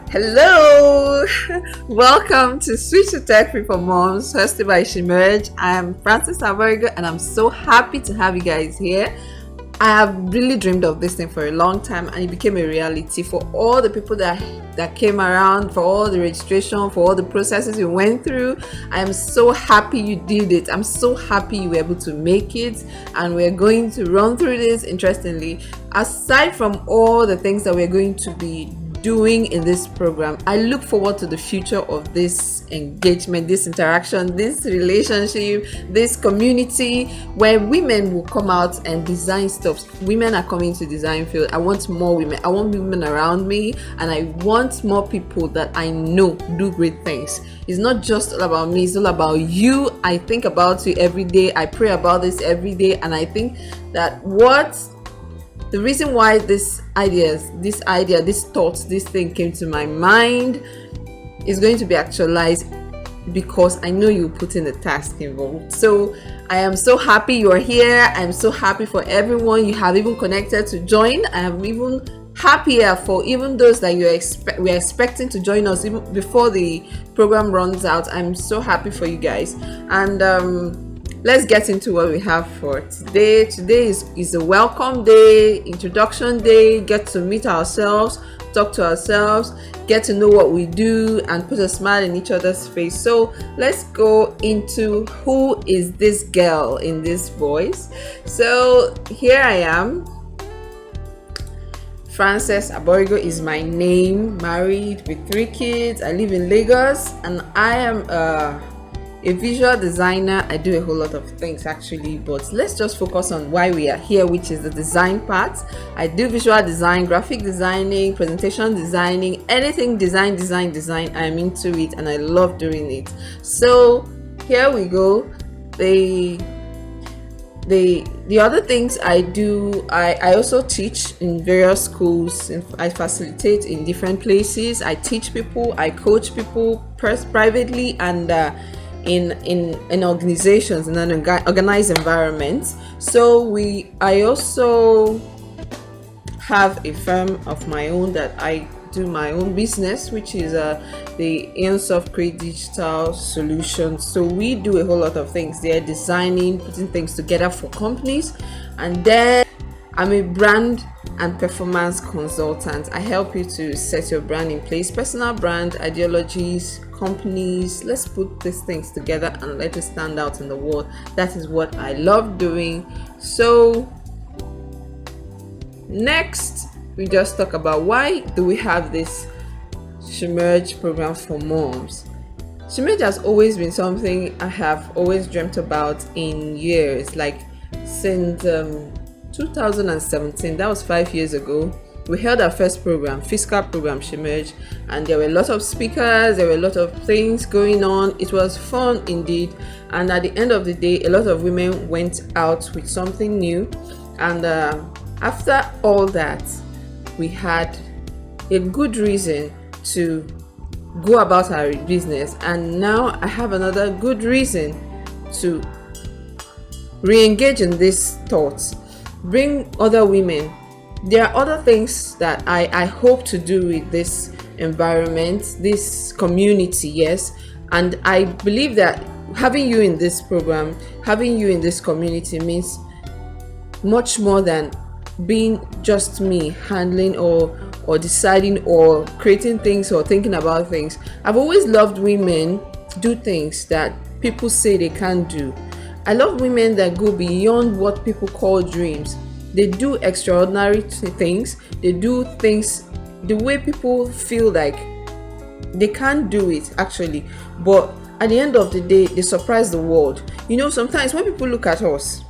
Hello, welcome to Switch to Tech Free for Moms, hosted by Shimerge. I am Francis Aborgo, and I'm so happy to have you guys here. I have really dreamed of this thing for a long time, and it became a reality for all the people that came around, for all the registration, for all the processes you went through. I am so happy you did it. I'm so happy you were able to make it, and we're going to run through this. Interestingly, aside from all the things that we're going to be doing in this program, I look forward to the future of this engagement, this interaction, this relationship, this community where women will come out and design stuff. Women are coming to design field. I want more women. I want women around me, and I want more people that I know do great things. It's not just all about me, it's all about you. I think about you every day. I pray about this every day, and I think that the reason why this thought, this thing came to my mind is going to be actualized because I know you put in the task involved. So I am so happy you are here. I'm so happy for everyone you have even connected to join. I am even happier for even those that we're expecting to join us even before the program runs out. I'm so happy for you guys. And let's get into what we have for today. Today is a welcome day, introduction day, get to meet ourselves, talk to ourselves, get to know what we do, and put a smile in each other's face. So let's go into who is this girl in this voice. So here I am. Frances Aborgo is my name, married with 3 kids. I live in Lagos, and I am a visual designer. I do a whole lot of things actually, but let's just focus on why we are here, which is the design part. I do visual design, graphic designing, presentation designing, anything design. I'm into it, and I love doing it. So here we go. The other things I do, I also teach in various schools. I facilitate in different places. I teach people, I coach people privately and in organizations, in an organized environment. So I also have a firm of my own that I do my own business, which is the Aonsoft Create Digital Solutions. So we do a whole lot of things there, designing, putting things together for companies. And then I'm a brand and performance consultant. I help you to set your brand in place, personal brand, ideologies, companies. Let's put these things together and let it stand out in the world. That is what I love doing. So next, we just talk about why do we have this Shimerge program for moms. Shimerge has always been something I have always dreamt about in years, like since 2017. That was 5 years ago. We held our first program, fiscal program, Shimerge, and there were a lot of speakers, there were a lot of things going on. It was fun indeed, and at the end of the day, a lot of women went out with something new. And after all that, we had a good reason to go about our business, and now I have another good reason to re-engage in these thoughts, bring other women. There are other things that I hope to do with this environment, this community, yes. And I believe that having you in this program, having you in this community means much more than being just me handling or deciding or creating things or thinking about things. I've always loved women do things that people say they can't do. I love women that go beyond what people call dreams. They do extraordinary things. They do things the way people feel like they can't do it actually, but at the end of the day, they surprise the world. You know, sometimes when people look at us,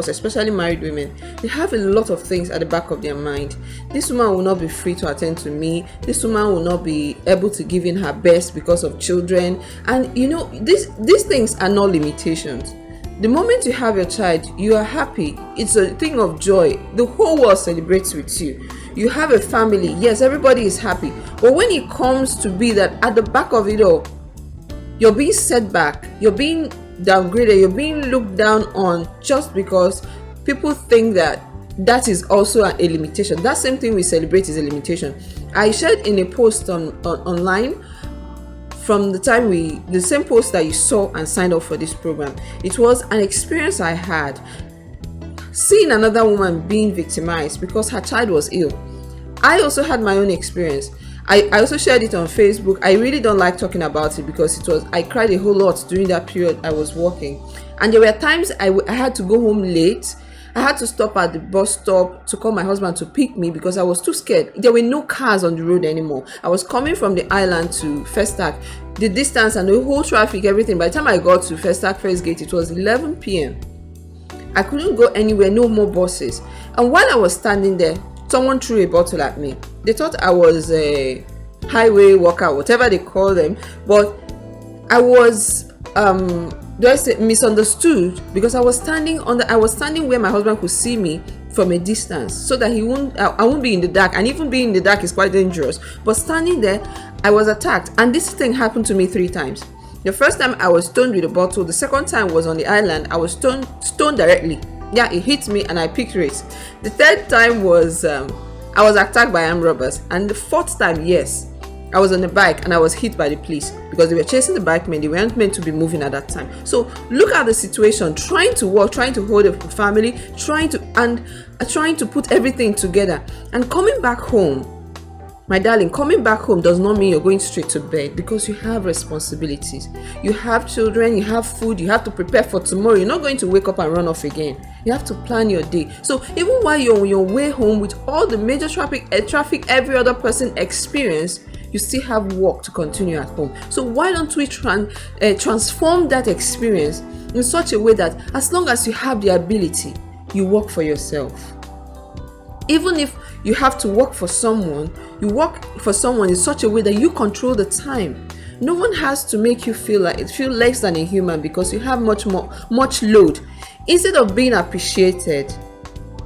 especially married women, they have a lot of things at the back of their mind. This woman will not be free to attend to me. This woman will not be able to give in her best because of children. And you know, these things are not limitations. The moment you have your child, you are happy. It's a thing of joy. The whole world celebrates with you. You have a family. Yes, everybody is happy. But when it comes to be that at the back of it all, you're being set back, you're being downgraded, you're being looked down on just because people think that that is also a limitation. That same thing we celebrate is a limitation. I shared in a post on online from the same post that you saw and signed up for this program. It was an experience I had seeing another woman being victimized because her child was ill. I also had my own experience. I also shared it on Facebook. I really don't like talking about it because I cried a whole lot during that period I was working. And there were times I had to go home late. I had to stop at the bus stop to call my husband to pick me because I was too scared. There were no cars on the road anymore. I was coming from the island to Festac. The distance and the whole traffic, everything. By the time I got to Festac First Gate, it was 11 p.m. I couldn't go anywhere, no more buses. And while I was standing there, someone threw a bottle at me. They thought I was a highway worker, whatever they call them. But I was misunderstood because I was standing where my husband could see me from a distance, so that I won't be in the dark. And even being in the dark is quite dangerous. But standing there, I was attacked, and this thing happened to me 3 times. The first time I was stoned with a bottle. The second time was on the island. I was stoned directly. Yeah, it hit me and I picked it. The third time was I was attacked by armed robbers. And the fourth time, yes, I was on a bike and I was hit by the police because they were chasing the bike men. They weren't meant to be moving at that time. So look at the situation, trying to work, trying to hold a family, trying to put everything together, and coming back home. My darling, coming back home does not mean you're going straight to bed, because you have responsibilities. You have children, you have food, you have to prepare for tomorrow. You're not going to wake up and run off again. You have to plan your day. So even while you're on your way home with all the major traffic every other person experience, you still have work to continue at home. So why don't we transform that experience in such a way that as long as you have the ability, you work for yourself. Even if you have to work for someone, you work for someone in such a way that you control the time. No one has to make you feel less than a human because you have much load. Instead of being appreciated,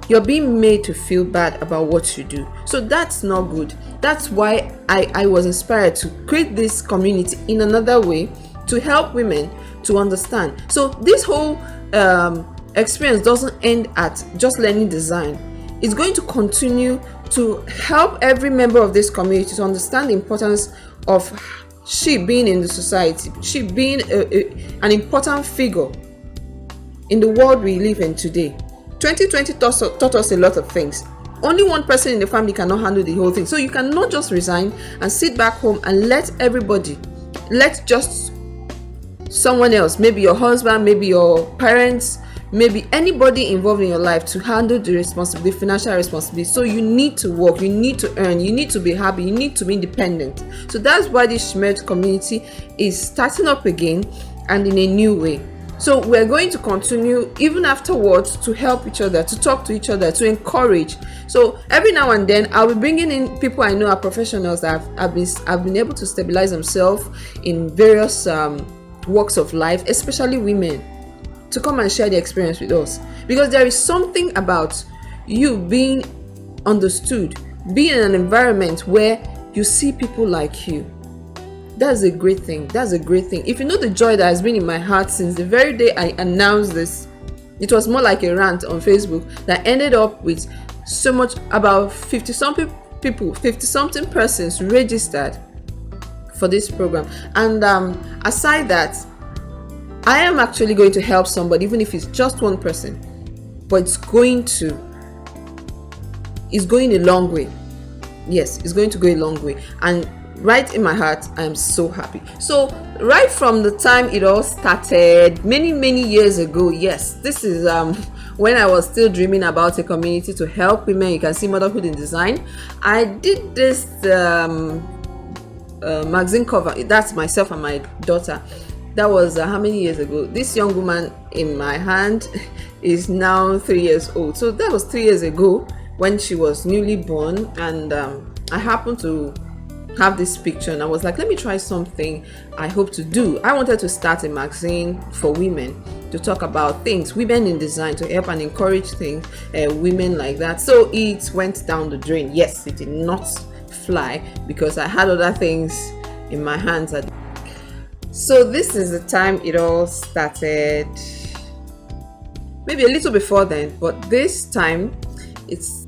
you're being made to feel bad about what you do. So that's not good. That's why I was inspired to create this community in another way to help women to understand. So this whole experience doesn't end at just learning design. It's going to continue to help every member of this community to understand the importance of she being in the society, she being an important figure in the world we live in today. 2020 taught us a lot of things. Only one person in the family cannot handle the whole thing. So you cannot just resign and sit back home and let just someone else, maybe your husband, maybe your parents, maybe anybody involved in your life, to handle the financial responsibility. So you need to work, you need to earn, you need to be happy, you need to be independent. So that's why this Shmed community is starting up again and in a new way. So we're going to continue even afterwards to help each other, to talk to each other, to encourage. So every now and then I'll be bringing in people I know are professionals that have been able to stabilize themselves in various walks of life, especially women, to come and share their experience with us. Because there is something about you being understood, being in an environment where you see people like you. That's a great thing. That's a great thing. If you know the joy that has been in my heart since the very day I announced this, it was more like a rant on Facebook that ended up with so much, about 50-something people, 50-something persons registered for this program. And aside that, I am actually going to help somebody, even if it's just one person, but it's going a long way. Yes, it's going to go a long way. And right in my heart, I am so happy. So right from the time it all started many years ago, yes, this is when I was still dreaming about a community to help women. You can see Motherhood in Design. I did this magazine cover. That's myself and my daughter. That was how many years ago? This young woman in my hand is now 3 years old. So that was 3 years ago when she was newly born, and I happened to have this picture, and I was like, let me try something I hope to do. I wanted to start a magazine for women to talk about things, women in design, to help and encourage things, women like that. So it went down the drain. Yes, it did not fly because I had other things in my hands. So this is the time it all started, maybe a little before then, but this time It's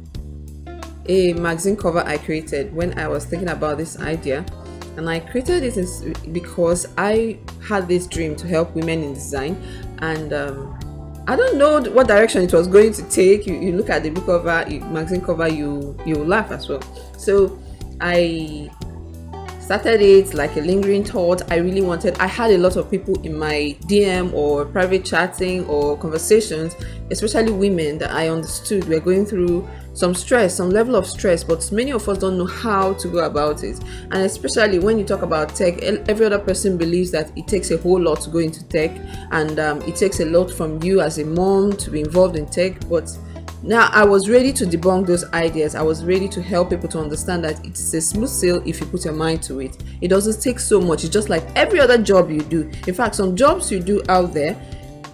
a magazine cover I created when I was thinking about this idea. And I created it because I had this dream to help women in design. And I don't know what direction it was going to take. You look at the book cover, magazine cover, you laugh as well. So I started it like a lingering thought. I had a lot of people in my DM or private chatting or conversations, especially women that I understood were going through some level of stress, but many of us don't know how to go about it. And especially when you talk about tech, every other person believes that it takes a whole lot to go into tech, and it takes a lot from you as a mom to be involved in tech. But now I was ready to debunk those ideas. I was ready to help people to understand that it's a smooth sail if you put your mind to it. It doesn't take so much. It's just like every other job you do. In fact, some jobs you do out there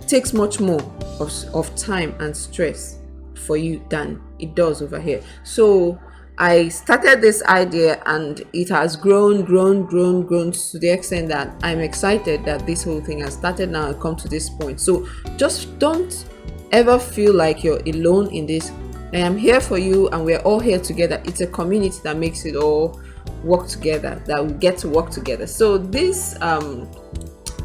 takes much more of time and stress for you than it does over here. So I started this idea, and it has grown to the extent that I'm excited that this whole thing has started now and come to this point. So just don't ever feel like you're alone in this. I am here for you, and we're all here together. It's a community that makes it all work together, that we get to work together. So this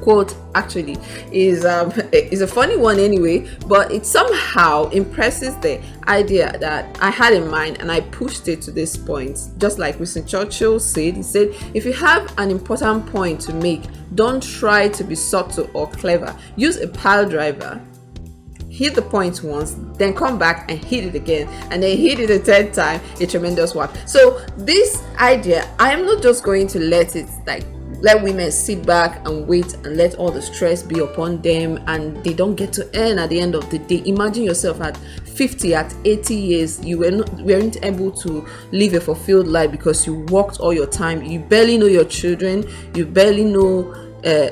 quote actually is a funny one anyway, but it somehow impresses the idea that I had in mind, and I pushed it to this point. Just like Winston Churchill said, he said, if you have an important point to make, don't try to be subtle or clever. Use a pile driver, hit the point once, then come back and hit it again, and then hit it a third time. A tremendous work. So this idea, I am not just going to let women sit back and wait and let all the stress be upon them, and they don't get to earn at the end of the day. Imagine yourself at 50, at 80 years, you weren't able to live a fulfilled life because you worked all your time. You barely know your children. You barely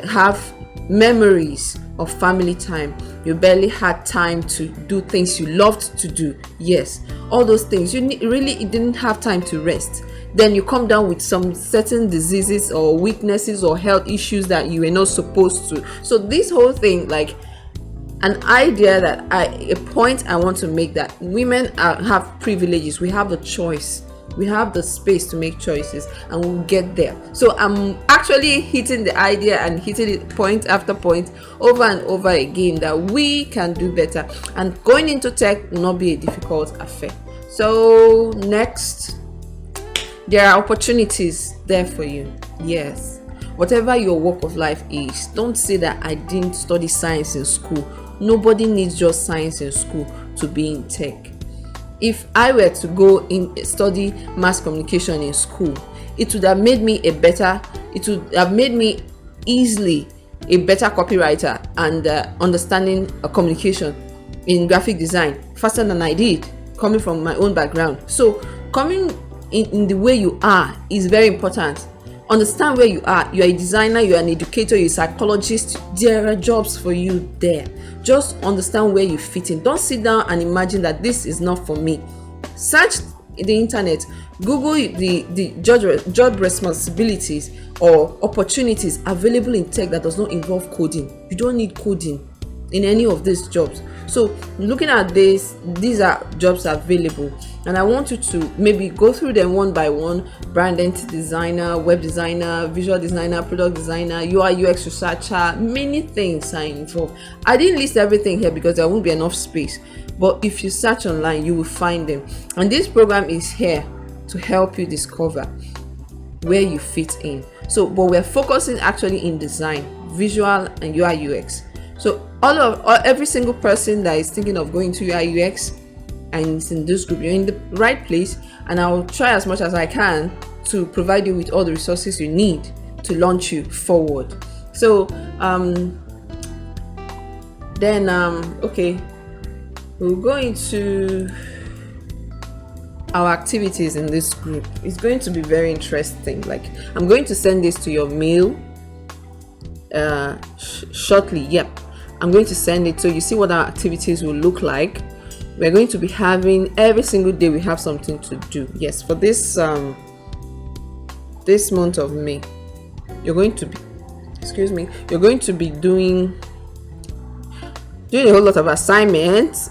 have memories of family time. You barely had time to do things you loved to do. Yes, all those things. You didn't have time to rest. Then you come down with some certain diseases or weaknesses or health issues that you were not supposed to. So this whole thing, like an idea a point I want to make, that women have privileges. We have a choice. We have the space to make choices, and we'll get there. So I'm actually hitting the idea and hitting it point after point over and over again, that we can do better, and going into tech will not be a difficult affair. So next, there are opportunities there for you. Yes, whatever your walk of life is, don't say that I didn't study science in school. Nobody needs just science in school to be in tech. If I were to go in study mass communication in school, it would have made me easily a better copywriter and understanding communication in graphic design faster than I did, coming from my own background. So coming in the way you are is very important. Understand where you are. You're a designer, you're an educator, you're a psychologist. There are jobs for you there. Just understand where you fit in. Don't sit down and imagine that this is not for me. Search the internet, Google the job responsibilities or opportunities available in tech that does not involve coding. You don't need coding in any of these jobs. So looking at this, these are jobs available, and I want you to maybe go through them one by one. Brand identity designer, web designer, visual designer, product designer, UI UX researcher, many things are involved. I didn't list everything here because there won't be enough space, but if you search online, you will find them. And this program is here to help you discover where you fit in. So, but we're focusing actually in design, visual and UI UX. So every single person that is thinking of going to UI UX and is in this group, you're in the right place, and I'll try as much as I can to provide you with all the resources you need to launch you forward. So okay, we'll go into our activities in this group. It's going to be very interesting. Like, I'm going to send this to your mail shortly. Yep, I'm going to send it so you see what our activities will look like. We're going to be having every single day, we have something to do. Yes, for this this month of May, you're going to be doing a whole lot of assignments.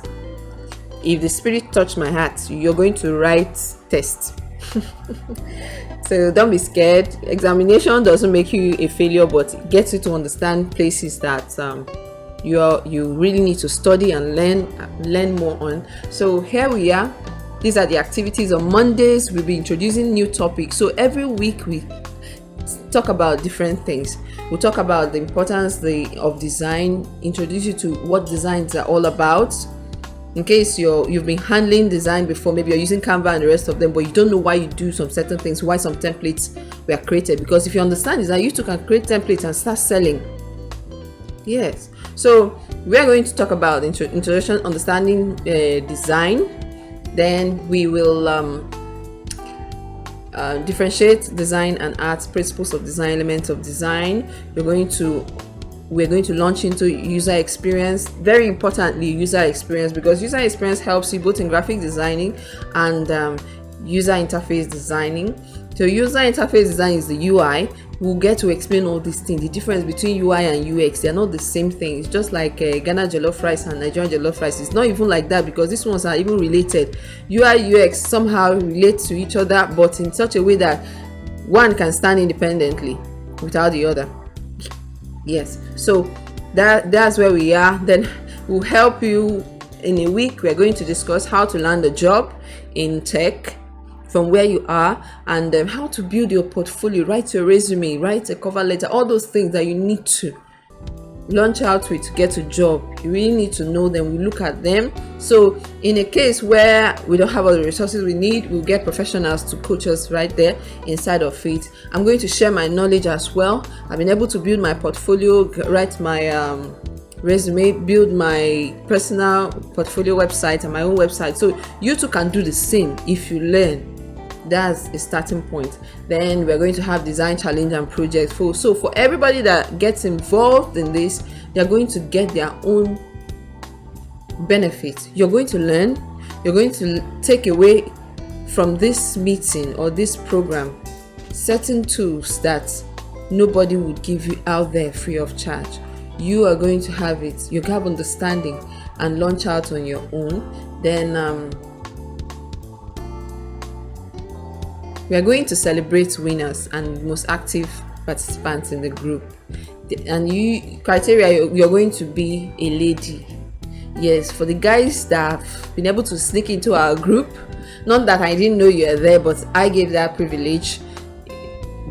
if the spirit touched my heart, you're going to write test. So don't be scared. Examination doesn't make you a failure, but it gets you to understand places that you really need to study and learn more on. So here we are. These are the activities. On Mondays we'll be introducing new topics, so every week we talk about different things. We'll talk about the importance of design, introduce you to what designs are all about. In case you've been handling design before, maybe you're using Canva and the rest of them, but you don't know why you do some certain things, why some templates were created. Because if you understand design, you too can create templates and start selling. Yes. So we are going to talk about introduction, understanding design. Then we will differentiate design and art, principles of design, elements of design. We're going to launch into user experience. Very importantly, user experience, because user experience helps you both in graphic designing and user interface designing. So user interface design is the UI. We'll get to explain all these things, the difference between UI and UX. They're not the same thing. It's just like Ghana jollof rice and Nigerian jollof rice. It's not even like that, because these ones are even related. UI UX somehow relate to each other, but in such a way that one can stand independently without the other. Yes, so that's where we are. Then we'll help you in a week. We're going to discuss how to land a job in tech from where you are, and how to build your portfolio, write your resume, write a cover letter, all those things that you need to launch out with to get a job. You really need to know them. We look at them. So in a case where we don't have all the resources we need, we'll get professionals to coach us right there inside of it. I'm going to share my knowledge as well. I've been able to build my portfolio, write my resume, build my personal portfolio website and my own website. So you too can do the same if you learn. That's a starting point. Then we're going to have design challenge and project. So for everybody that gets involved in this, they're going to get their own benefit. You're going to learn. You're going to take away from this meeting or this program certain tools that nobody would give you out there free of charge. You are going to have it. You have understanding and launch out on your own. Then we are going to celebrate winners and most active participants in the group. And you're going to be a lady. Yes, for the guys that have been able to sneak into our group, not that I didn't know you were there, but I gave that privilege.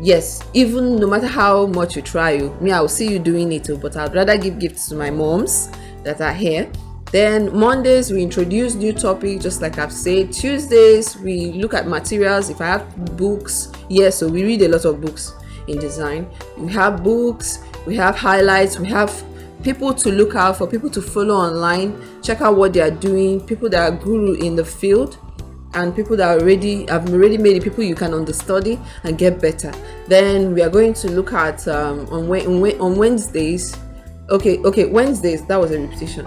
Yes, even no matter how much you try, I will see you doing it too, but I'd rather give gifts to my moms that are here. Then Mondays we introduce new topic, just like I've said. Tuesdays we look at materials. If I have books, yes, so we read a lot of books in design. We have books, we have highlights, we have people to look out for, people to follow online, check out what they are doing, people that are guru in the field, and people that have already made it, people you can understudy and get better. Then we are going to look at on Wednesdays. Okay, Wednesdays, that was a repetition.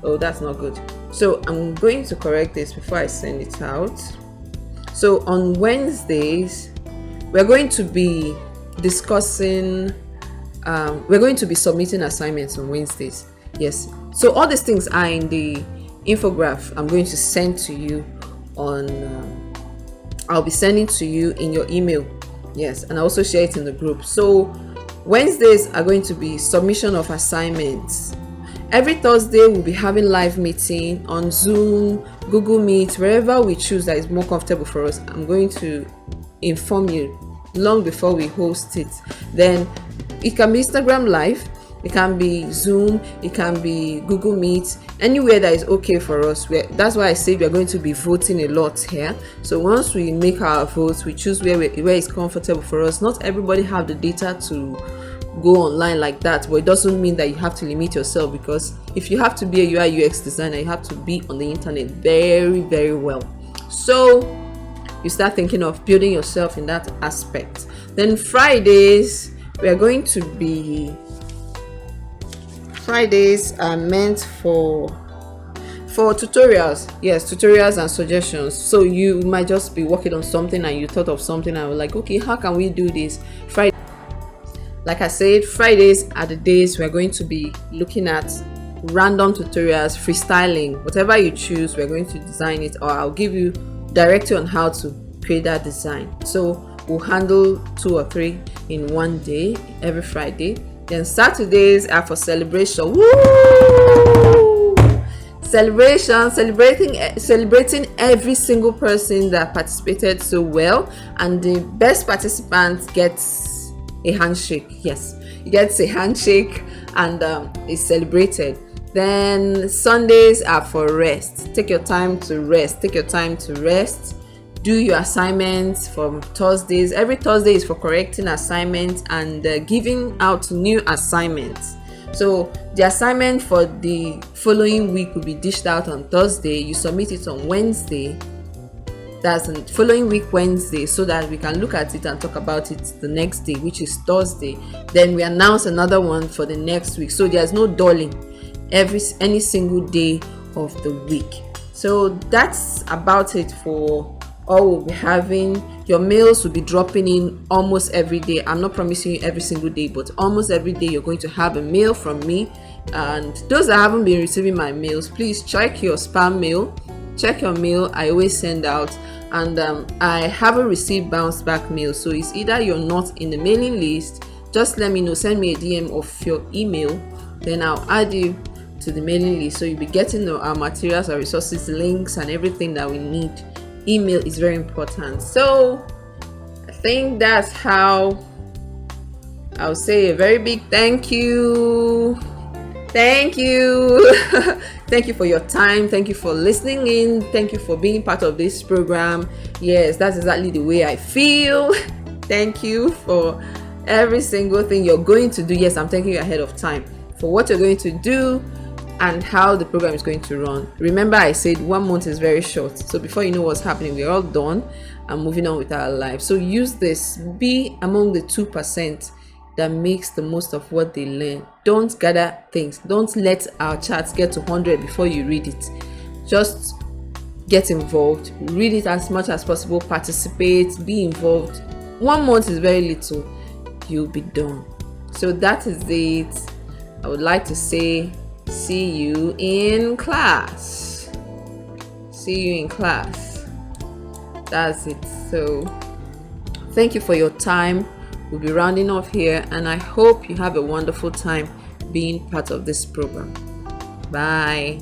Oh, that's not good. So I'm going to correct this before I send it out. So on Wednesdays, we're going to be discussing, we're going to be submitting assignments on Wednesdays. Yes. So all these things are in the infographic I'm going to send to you I'll be sending to you in your email. Yes. And I also share it in the group. So Wednesdays are going to be submission of assignments. Every Thursday we'll be having live meeting on Zoom, Google Meet, wherever we choose that is more comfortable for us. I'm going to inform you long before we host it. Then it can be Instagram Live, it can be Zoom, it can be Google Meet, anywhere that is okay for us. That's why I say we are going to be voting a lot here. So once we make our votes, we choose where it's comfortable for us. Not everybody have the data to go online like that, but it doesn't mean that you have to limit yourself, because if you have to be a UI UX designer, you have to be on the internet very, very well. So you start thinking of building yourself in that aspect. Then Fridays are meant for tutorials. Yes, tutorials and suggestions. So you might just be working on something and you thought of something and were like, okay, how can we do this? Like I said, Fridays are the days we're going to be looking at random tutorials, freestyling, whatever you choose, we're going to design it, or I'll give you direct you on how to create that design. So we'll handle 2 or 3 in one day every Friday. Then Saturdays are for celebration. Woo! Celebrating every single person that participated so well, and the best participant gets a handshake. Yes, he gets a handshake and is celebrated. Then Sundays are for rest. Take your time to rest. Do your assignments from Thursdays. Every Thursday is for correcting assignments and giving out new assignments. So the assignment for the following week will be dished out on Thursday. You submit it on Wednesday. That's the following week Wednesday, so that we can look at it and talk about it the next day, which is Thursday. Then we announce another one for the next week. So there's no dulling any single day of the week. So that's about it for all we'll be having. Your mails will be dropping in almost every day. I'm not promising you every single day, but almost every day you're going to have a mail from me. And those that haven't been receiving my mails, please check your spam mail. Check your mail. I always send out, and I haven't received bounce back mail. So it's either you're not in the mailing list, just let me know, send me a DM of your email, then I'll add you to the mailing list, so you'll be getting our materials, our resources, links, and everything that we need. Email is very important. So I think that's how I'll say a very big thank you. Thank you for your time. Thank you for listening in. Thank you for being part of this program. Yes, that's exactly the way I feel. Thank you for every single thing you're going to do. Yes, I'm thanking you ahead of time for what you're going to do and how the program is going to run. Remember, I said 1 month is very short, so before you know what's happening, we're all done and moving on with our lives. So use this. Be among the 2% that makes the most of what they learn. Don't gather things. Don't let our charts get to 100 before you read it. Just get involved. Read it as much as possible. Participate. Be involved. 1 month is very little. You'll be done. So that is it. I would like to say, see you in class. That's it. So thank you for your time. We'll be rounding off here, and I hope you have a wonderful time being part of this program. Bye.